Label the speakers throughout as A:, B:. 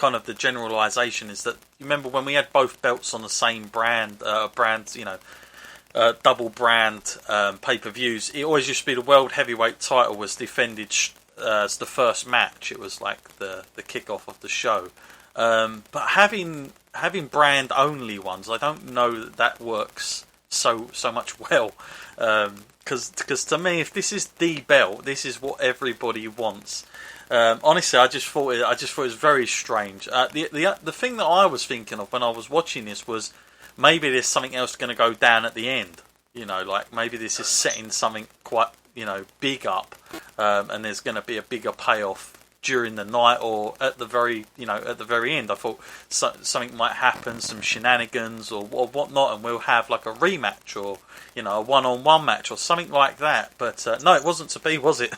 A: kind of the generalisation is that you remember when we had both belts on the same double brand pay-per-views, it always used to be the world heavyweight title was defended as the first match. It was like the kick-off of the show. But having brand only ones, I don't know that works so much well. Because to me, if this is the belt, this is what everybody wants. Honestly, I just thought it was very strange. The thing that I was thinking of when I was watching this was maybe there's something else going to go down at the end. Like maybe this is setting something quite big up, and there's going to be a bigger payoff during the night or at the very end. I thought something might happen, some shenanigans or whatnot, and we'll have like a rematch or a one-on-one match or something like that. But no, it wasn't to be, was it?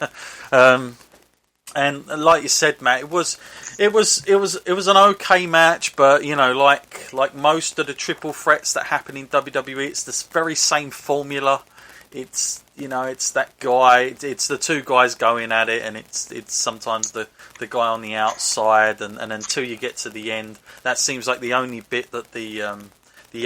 A: And like you said, Matt, it was an okay match, but like most of the triple threats that happen in WWE, it's the very same formula. It's it's that guy. It's the two guys going at it, and it's sometimes the guy on the outside, and until you get to the end, that seems like the only bit that the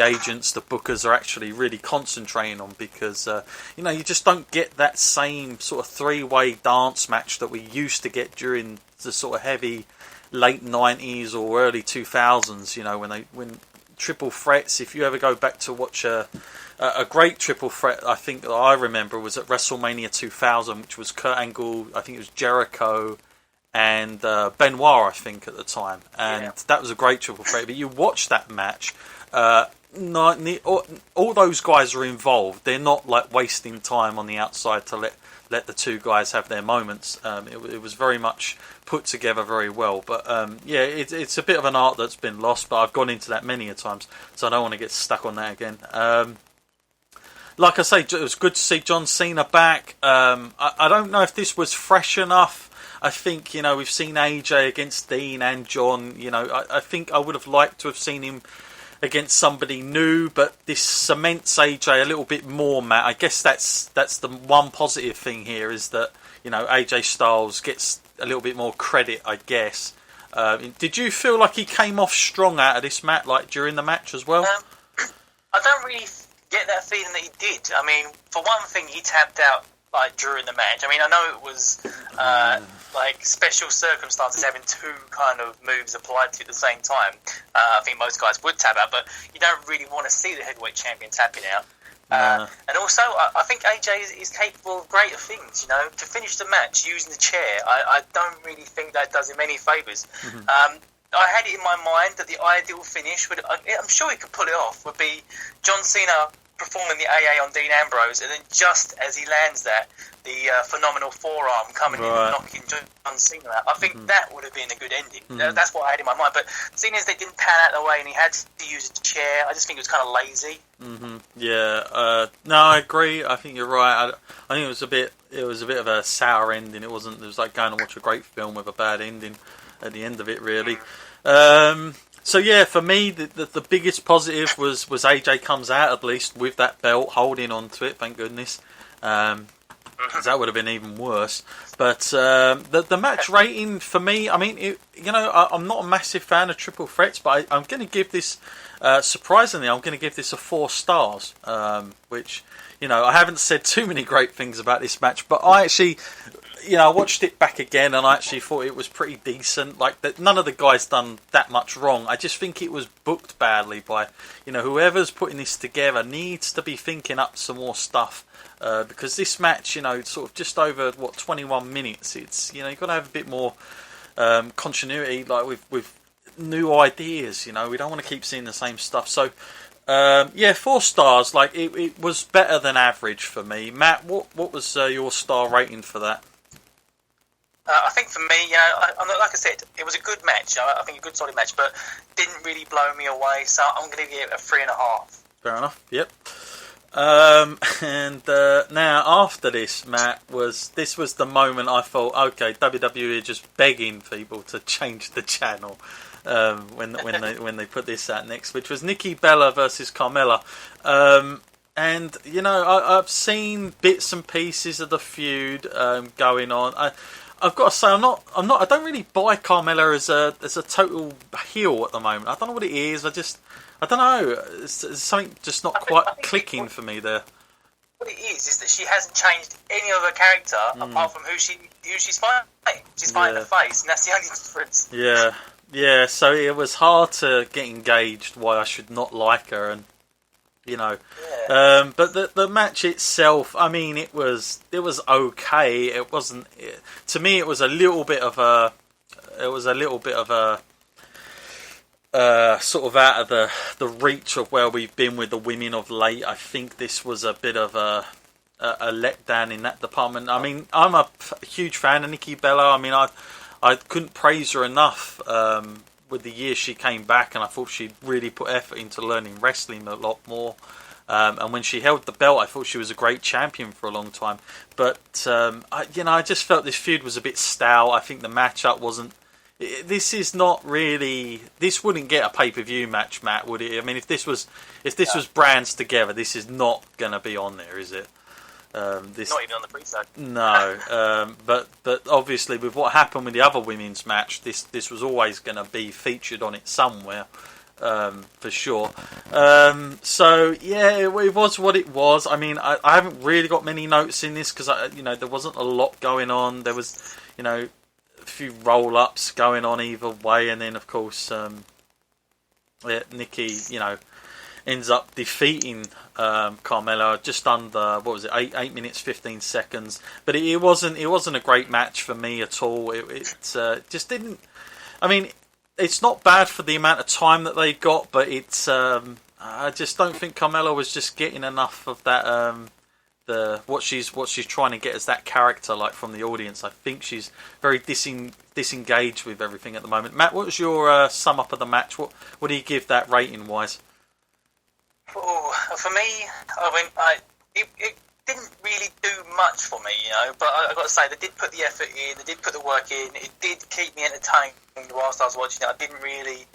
A: agents, the bookers, are actually really concentrating on, because you just don't get that same sort of three-way dance match that we used to get during the sort of heavy late 90s or early 2000s. When triple threats. If you ever go back to watch a great triple threat, I think that I remember was at WrestleMania 2000, which was Kurt Angle, I think it was Jericho, and Benoit, I think, at the time, and that was a great triple threat. But you watch that match. All those guys are involved. They're not like wasting time on the outside to let the two guys have their moments. It was very much put together very well. But it's a bit of an art that's been lost. But I've gone into that many a times, so I don't want to get stuck on that again. Like I say, it was good to see John Cena back. I don't know if this was fresh enough. I think we've seen AJ against Dean and John. I think I would have liked to have seen him against somebody new, but this cements AJ a little bit more, Matt. I guess that's the one positive thing here, is that AJ Styles gets a little bit more credit, I guess. Did you feel like he came off strong out of this, Matt, like during the match as well?
B: I don't really get that feeling that he did. I mean, for one thing, he tapped out like during the match. I mean, I know it was like special circumstances having two kind of moves applied to you at the same time. I think most guys would tap out, but you don't really want to see the heavyweight champion tapping out. And also, I think AJ is capable of greater things. To finish the match using the chair, I don't really think that does him any favours. Mm-hmm. I had it in my mind that the ideal finish would, I'm sure he could pull it off, would be John Cena performing the AA on Dean Ambrose, and then just as he lands that, the phenomenal forearm coming in and knocking John Cena out. I think that would have been a good ending. Mm-hmm. That's what I had in my mind. But seeing as they didn't pan out the way and he had to use a chair, I just think it was kind of lazy.
A: Mm-hmm. Yeah. No, I agree. I think you're right. I think it was a bit of a sour ending. It was like going to watch a great film with a bad ending at the end of it, really. So yeah, for me, the biggest positive was AJ comes out at least with that belt, holding on to it. Thank goodness, because that would have been even worse. But the match rating for me, I mean, I'm not a massive fan of triple threats, but I'm going to give this surprisingly, I'm going to give this a 4 stars, which I haven't said too many great things about this match, but I actually. I watched it back again, and I actually thought it was pretty decent. Like that, none of the guys done that much wrong. I just think it was booked badly by, whoever's putting this together needs to be thinking up some more stuff. Because this match, sort of just over 21 minutes. It's you've got to have a bit more continuity, like with new ideas. We don't want to keep seeing the same stuff. So. 4 stars. Like it was better than average for me. Matt, what was your star rating for that?
B: I think for me, like I said, it was a good match. I think a good solid match, but didn't really blow me away. So I'm going to give it a 3.5.
A: Fair enough. Yep. And now after this, Matt, this was the moment I thought, okay, WWE are just begging people to change the channel. When they put this out next, which was Nikki Bella versus Carmella, and I've seen bits and pieces of the feud going on. I've got to say, I don't really buy Carmella as a total heel at the moment. I don't know what it is. I don't know. It's something just not quite clicking for me there.
B: What it is that she hasn't changed any other character apart from who she's fighting. She's fighting the face, and that's the only difference.
A: Yeah. So it was hard to get engaged why I should not like her, and you know. Yeah. But the match itself, I mean, it was okay. It wasn't. To me, it was a little bit of a. Sort of out of the reach of where we've been with the women of late. I think this was a bit of a letdown in that department. I mean, I'm a huge fan of Nikki Bella. I mean, I couldn't praise her enough with the year she came back, and I thought she really put effort into learning wrestling a lot more. And when she held the belt, I thought she was a great champion for a long time. But I just felt this feud was a bit stout. I think the matchup wasn't. This is not really. This wouldn't get a pay-per-view match, Matt, would it? I mean, if this was brands together, this is not going to be on there, is it?
B: Not even on the pre-show.
A: No, but obviously with what happened with the other women's match, this was always going to be featured on it somewhere, for sure. So yeah, it was what it was. I mean, I haven't really got many notes in this because there wasn't a lot going on. There was a few roll-ups going on either way, and then of course Nikki ends up defeating Carmella just under 8 minutes 15 seconds. But it wasn't a great match for me at all. It just didn't. I mean, it's not bad for the amount of time that they got, but it's I just don't think Carmella was just getting enough of that. What she's trying to get as that character, like, from the audience. I think she's very disengaged with everything at the moment. Matt, what was your sum up of the match? What do you give that rating wise?
B: Oh, for me, it didn't really do much for me, But I got to say, they did put the effort in, they did put the work in. It did keep me entertained whilst I was watching it. I didn't really.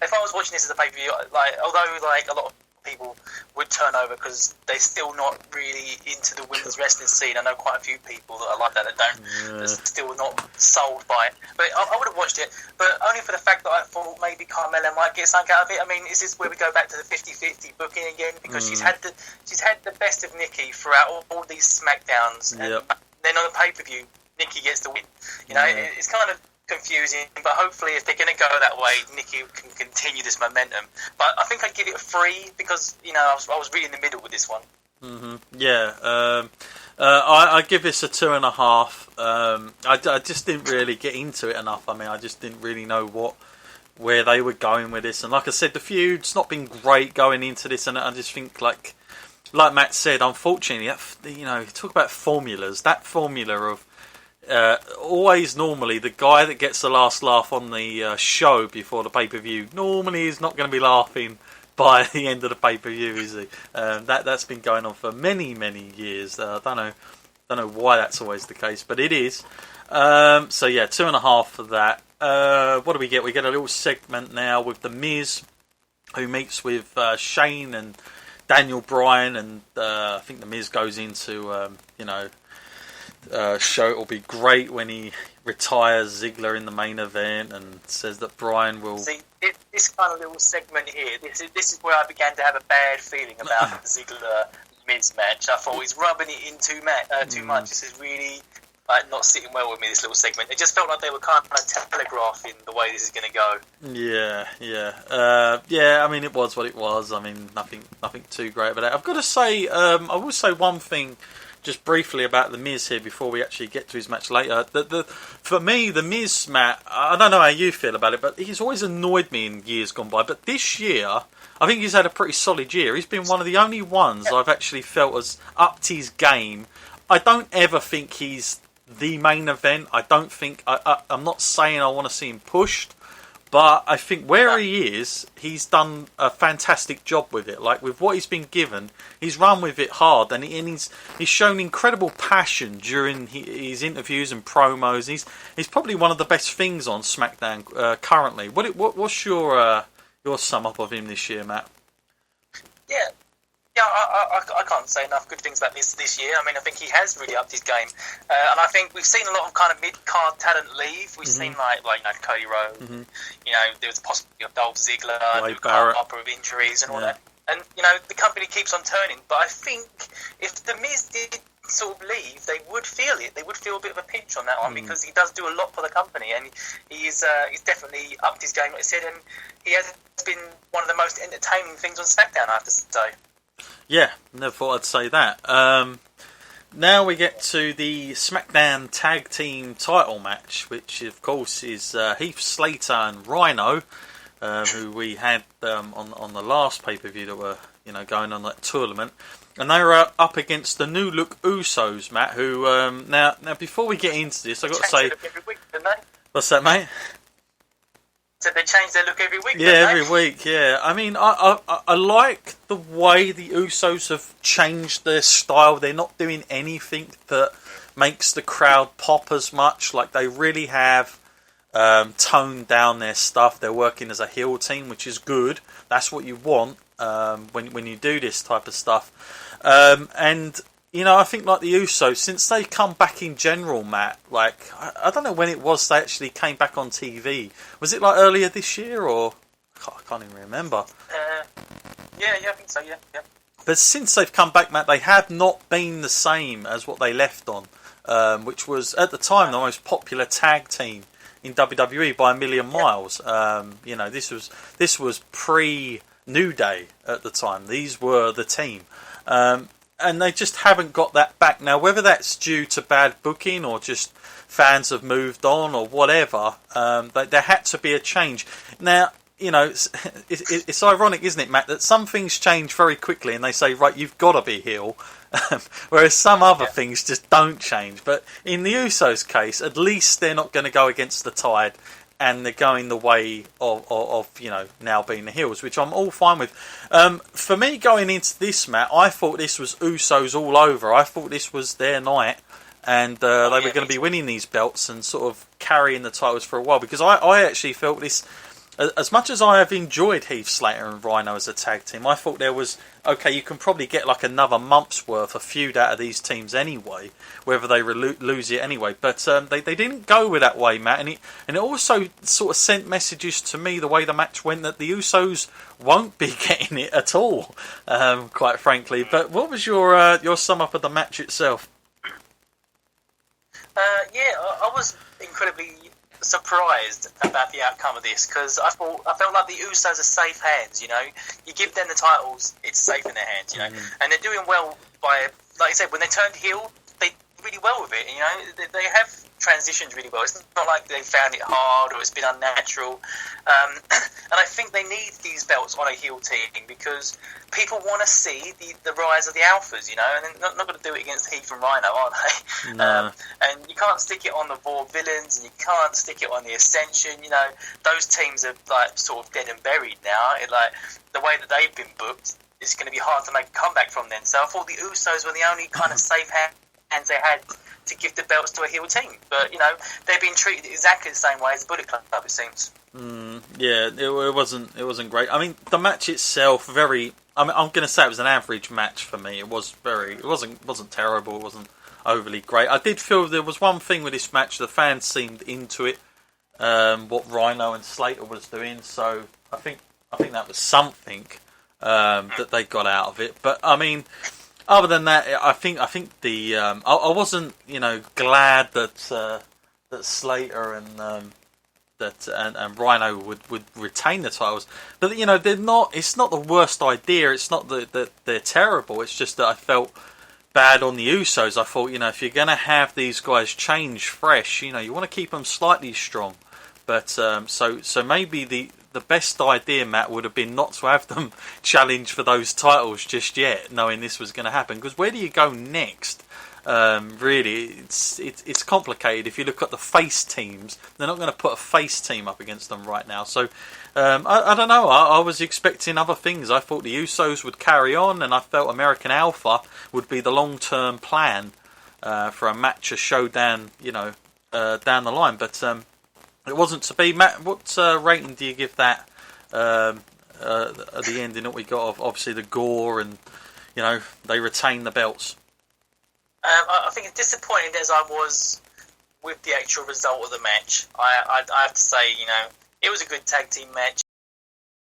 B: If I was watching this as a pay-per-view, although a lot of people would turn over because they're still not really into the women's wrestling scene. I know quite a few people that are like that that's still not sold by it. But I would have watched it, but only for the fact that I thought maybe Carmella might get something out of it. I mean, this is where we go back to the 50-50 booking again, because she's had the best of Nikki throughout all these SmackDowns, and then on the pay-per-view, Nikki gets the win. It's kind of confusing, but hopefully if they're going to go that way, Nikki can continue this momentum. But I think I'd give it a 3 because I was really in the middle with this one.
A: Yeah, I give this a 2.5. I just didn't really get into it enough. I mean, I just didn't really know where they were going with this, and like I said, the feud's not been great going into this, and I just think like Matt said, unfortunately, talk about formulas. That formula of always normally the guy that gets the last laugh on the show before the pay-per-view normally is not going to be laughing by the end of the pay-per-view, is he? That's been going on for many years. I don't know why that's always the case, but it is. So yeah, 2.5 for that. What do we get? We get a little segment now with The Miz, who meets with Shane and Daniel Bryan, and I think The Miz goes into show it'll be great when he retires Ziggler in the main event, and says that Bryan will. See,
B: this kind of little segment here. This is where I began to have a bad feeling about the Ziggler Miz match. I thought he's rubbing it in too much. This is really not sitting well with me. This little segment. It just felt like they were kind of telegraphing the way this is going to go. Yeah. I mean, it was what it was. I mean, nothing too great about that. I've got to say, I will say one thing. Just briefly about The Miz here before we actually get to his match later. For me, The Miz, Matt, I don't know how you feel about it, but he's always annoyed me in years gone by. But this year, I think he's had a pretty solid year. He's been one of the only ones I've actually felt has upped his game. I don't ever think he's the main event. I don't think... I'm not saying I want to see him pushed, but I think where he is, he's done a fantastic job with it. Like, with what he's been given, he's run with it hard, and he's shown incredible passion during his interviews and promos. He's probably one of the best things on SmackDown currently. What's your sum up of him this year, Matt? Yeah, I can't say enough good things about this year. I mean, I think he has really upped his game, and I think we've seen a lot of kind of mid-card talent leave. We've seen like Cody Rhodes. You know, there was a possibility of Dolph Ziggler, Luke Harper with injuries and all that. And you know, the company keeps on turning. But I think if the Miz did sort of leave, they would feel it. They would feel a bit of a pinch on that one because he does do a lot for the company, and he's definitely upped his game, like I said, and he has been one of the most entertaining things on SmackDown, I have to say. Yeah,
A: never thought I'd say that. Now we get to the SmackDown Tag Team title match, which of course is Heath Slater and Rhino, who we had on the last pay-per-view that were going on that tournament, and they were up against the New Look Usos, Matt. Who now before we get into this, I've got to say,
B: every week, didn't they?
A: What's that, mate?
B: So they change their look every week.
A: Yeah, every week. Yeah, I mean, I like the way the Usos have changed their style. They're not doing anything that makes the crowd pop as much. Like, they really have toned down their stuff. They're working as a heel team, which is good. That's what you want when you do this type of stuff. And I think like the Usos, since they come back in general, Matt, like, I don't know when it was they actually came back on TV. Was it like earlier this year, or I can't even remember.
B: Yeah, I think so. Yeah.
A: But since they've come back, Matt, they have not been the same as what they left on, which was at the time the most popular tag team in WWE by a million miles. This was pre New Day at the time. These were the team. And they just haven't got that back. Now, whether that's due to bad booking or just fans have moved on or whatever, there had to be a change. Now, it's ironic, isn't it, Matt, that some things change very quickly and they say, right, you've got to be heel, whereas some other things just don't change. But in the Usos' case, at least they're not going to go against the tide, and they're going the way of now being the heels, which I'm all fine with. For me, going into this, Matt, I thought this was Usos all over. I thought this was their night, and they were going to be winning these belts and sort of carrying the titles for a while, because I actually felt this, as much as I have enjoyed Heath Slater and Rhino as a tag team, I thought there was, okay, you can probably get like another month's worth of feud out of these teams anyway, whether they lose it anyway. But they didn't go with that way, Matt, and it also sort of sent messages to me, the way the match went, that the Usos won't be getting it at all, quite frankly. But what was your sum up of the match itself?
B: I was incredibly surprised about the outcome of this, because I felt like the Usos are safe hands. You give them the titles, it's safe in their hands. And they're doing well by, like I said, when they turned heel, they did really well with it. They have transitioned really well. It's not like they found it hard or it's been unnatural. And I think they need these belts on a heel team because people want to see the rise of the alphas, and they're not going to do it against Heath and Rhino, are they?
A: No.
B: And you can't stick it on the Raw villains, and you can't stick it on the Ascension. Those teams are like sort of dead and buried now. The way that they've been booked, it's going to be hard to make a comeback from them. So I thought the Usos were the only kind of safe hands they had to give the belts to a heel team. But they've been treated exactly the same way as the Bullet Club, it seems.
A: It wasn't great. I mean, the match itself, I'm going to say it was an average match for me. It wasn't terrible. It wasn't overly great. I did feel there was one thing with this match. The fans seemed into it. What Rhino and Slater was doing. So I think that was something that they got out of it. But I mean, other than that, I think the I wasn't glad that Slater and and Rhino would retain the titles, but they're not. It's not the worst idea. It's not that they're terrible. It's just that I felt bad on the Usos. I thought if you're going to have these guys change fresh, you want to keep them slightly strong. But so maybe the best idea, Matt, would have been not to have them challenge for those titles just yet, knowing this was going to happen. Because where do you go next? Really, it's complicated. If you look at the face teams, they're not going to put a face team up against them right now. So I don't know. I was expecting other things. I thought the Usos would carry on, and I felt American Alpha would be the long-term plan for a match, a showdown, down the line. But it wasn't to be. Matt, what rating do you give that at the ending that we got of obviously the gore and they retain the belts.
B: I think as disappointed as I was with the actual result of the match, I have to say, it was a good tag team match.